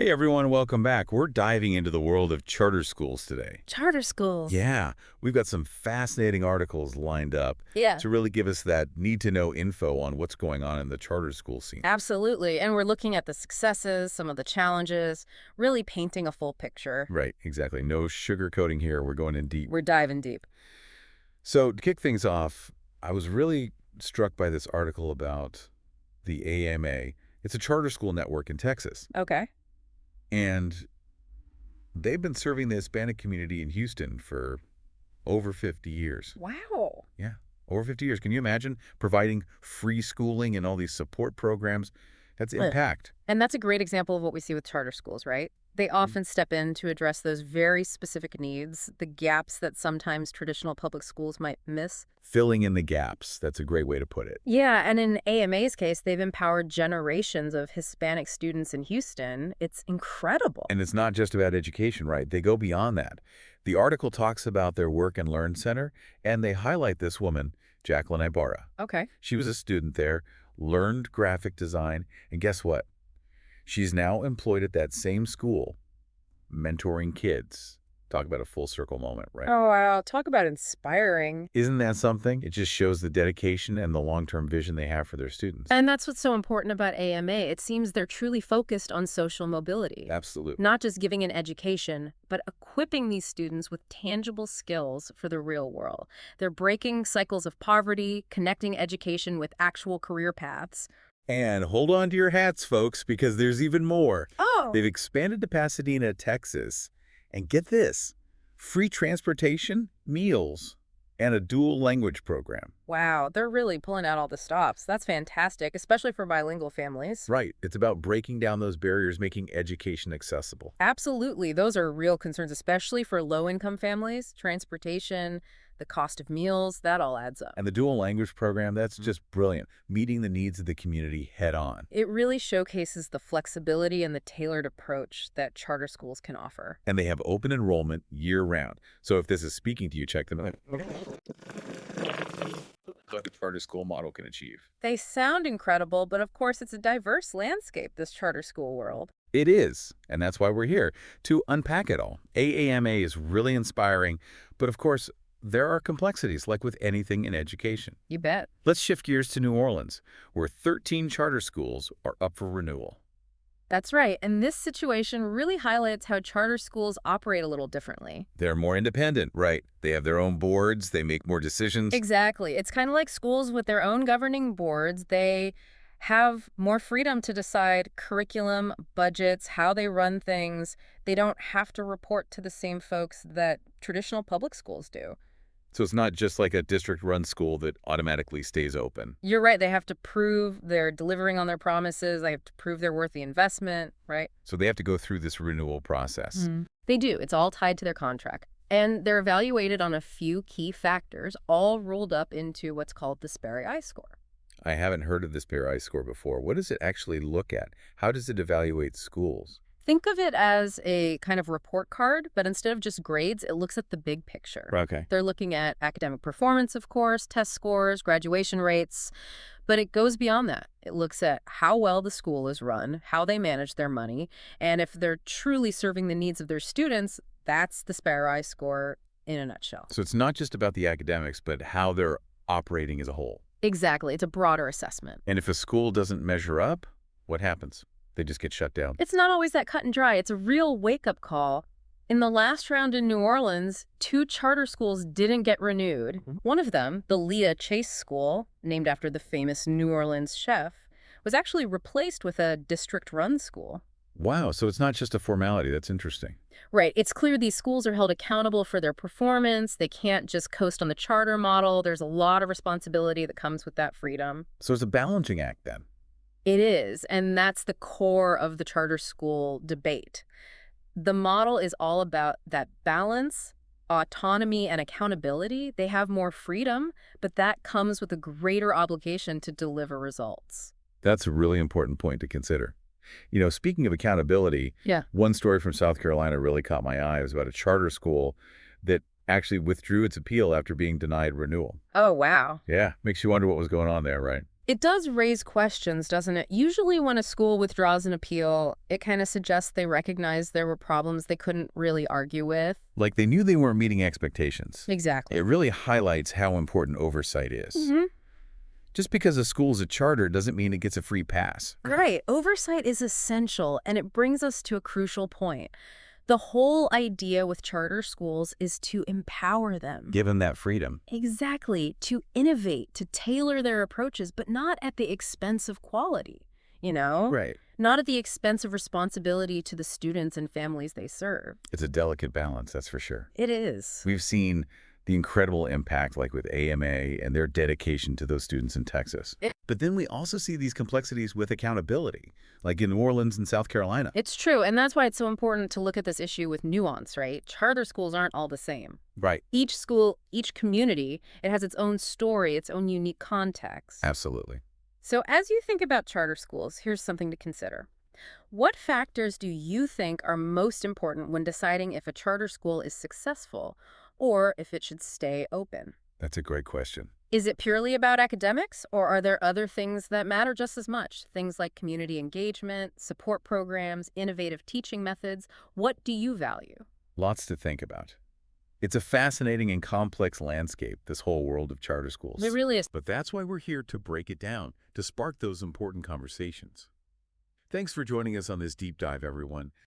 Hey everyone, welcome back. We're diving into the world of charter schools today. Charter schools. Yeah, we've got some fascinating articles lined up Yeah, to really give us that need-to-know info on what's going on in the charter school scene. absolutely. And we're looking at the successes, some of the challenges, really painting a full picture. Right, exactly. No sugarcoating here. We're going in deep. We're diving deep. So to kick things off, I was really struck by this article about the AAMA. It's a charter school network in Texas, Okay. and they've been serving the Hispanic community in Houston for over 50 years. Wow. Yeah, over 50 years. Can you imagine providing free schooling and all these support programs? That's Ugh. impact. And that's a great example of what we see with charter schools, right? They often step in to address those very specific needs, the gaps that sometimes traditional public schools might miss. Filling in the gaps. That's a great way to put it. Yeah, and in AMA's case, they've empowered generations of Hispanic students in Houston. It's incredible. And it's not just about education, right? They go beyond that. The article talks about their Work and Learn Center, and they highlight this woman, Jacqueline Ibarra. Okay. She was a student there, learned graphic design, and guess what? She's now employed at that same school, mentoring kids. Talk about a full circle moment, right? Oh, wow. Talk about inspiring. Isn't that something? It just shows the dedication and the long-term vision they have for their students. And that's what's so important about AMA. It seems they're truly focused on social mobility. Absolutely. Not just giving an education, but equipping these students with tangible skills for the real world. They're breaking cycles of poverty, connecting education with actual career paths. And hold on to your hats, folks, because there's even more. Oh. They've expanded to Pasadena, Texas. And get this, free transportation, meals, and a dual language program. Wow, they're really pulling out all the stops. That's fantastic, especially for bilingual families. Right. It's about breaking down those barriers, making education accessible. Absolutely. Those are real concerns, especially for low-income families. Transportation, the cost of meals, that all adds up. And the dual language program, that's just brilliant, meeting the needs of the community head on. It really showcases the flexibility and the tailored approach that charter schools can offer. And they have open enrollment year-round. So if this is speaking to you, check them out. What the charter school model can achieve. They sound incredible, but of course it's a diverse landscape, this charter school world. It is, and that's why we're here, to unpack it all. AAMA is really inspiring, but of course, there are complexities, like with anything in education. You bet. Let's shift gears to New Orleans, where 13 charter schools are up for renewal. That's right, and this situation really highlights how charter schools operate a little differently. They're more independent, right? They have their own boards, they make more decisions. Exactly. It's kind of like schools with their own governing boards. They have more freedom to decide curriculum, budgets, how they run things. They don't have to report to the same folks that traditional public schools do. So it's not just like a district-run school that automatically stays open. You're right. They have to prove they're delivering on their promises. They have to prove they're worth the investment, right? So they have to go through this renewal process. They do. It's all tied to their contract. And they're evaluated on a few key factors, all rolled up into what's called the Sperry I-score. I haven't heard of this Pair I-score before. What does it actually look at? How does it evaluate schools? Think of it as a kind of report card, but instead of just grades, it looks at the big picture. Okay. They're looking at academic performance, of course, test scores, graduation rates, but it goes beyond that. It looks at how well the school is run, how they manage their money, and if they're truly serving the needs of their students. That's the Sparrow I-score in a nutshell. So it's not just about the academics, but how they're operating as a whole. Exactly. It's a broader assessment. And if a school doesn't measure up, what happens? They just get shut down. It's not always that cut and dry. It's a real wake-up call. In the last round in New Orleans, 2 charter schools didn't get renewed. One of them, the Leah Chase School, named after the famous New Orleans chef, was actually replaced with a district-run school. Wow, so it's not just a formality. That's interesting. Right. It's clear these schools are held accountable for their performance. They can't just coast on the charter model. There's a lot of responsibility that comes with that freedom. So it's a balancing act then. It is, and that's the core of the charter school debate. The model is all about that balance, autonomy, and accountability. They have more freedom, but that comes with a greater obligation to deliver results. That's a really important point to consider. You know, speaking of accountability, Yeah. one story from South Carolina really caught my eye. It was about a charter school that actually withdrew its appeal after being denied renewal. Oh, wow. Yeah, makes you wonder what was going on there, right? It does raise questions, doesn't it? Usually when a school withdraws an appeal, it kind of suggests they recognize there were problems they couldn't really argue with. Like they knew they weren't meeting expectations. Exactly. It really highlights how important oversight is. hmm Just because a school's a charter doesn't mean it gets a free pass. Right. Oversight is essential, and it brings us to a crucial point. The whole idea with charter schools is to empower them. Give them that freedom. Exactly. To innovate, to tailor their approaches, but not at the expense of quality, you know? Right. Not at the expense of responsibility to the students and families they serve. It's a delicate balance, that's for sure. It is. We've seen the incredible impact like with AMA and their dedication to those students in Texas. But then we also see these complexities with accountability, like in New Orleans and South Carolina. It's true, and that's why it's so important to look at this issue with nuance, right? Charter schools aren't all the same. Right. Each school, each community, it has its own story, its own unique context. Absolutely. So as you think about charter schools, here's something to consider. What factors do you think are most important when deciding if a charter school is successful or if it should stay open? That's a great question. Is it purely about academics, or are there other things that matter just as much? Things like community engagement, support programs, innovative teaching methods. What do you value? Lots to think about. It's a fascinating and complex landscape, this whole world of charter schools. It really is. But that's why we're here to break it down, to spark those important conversations. Thanks for joining us on this deep dive, everyone.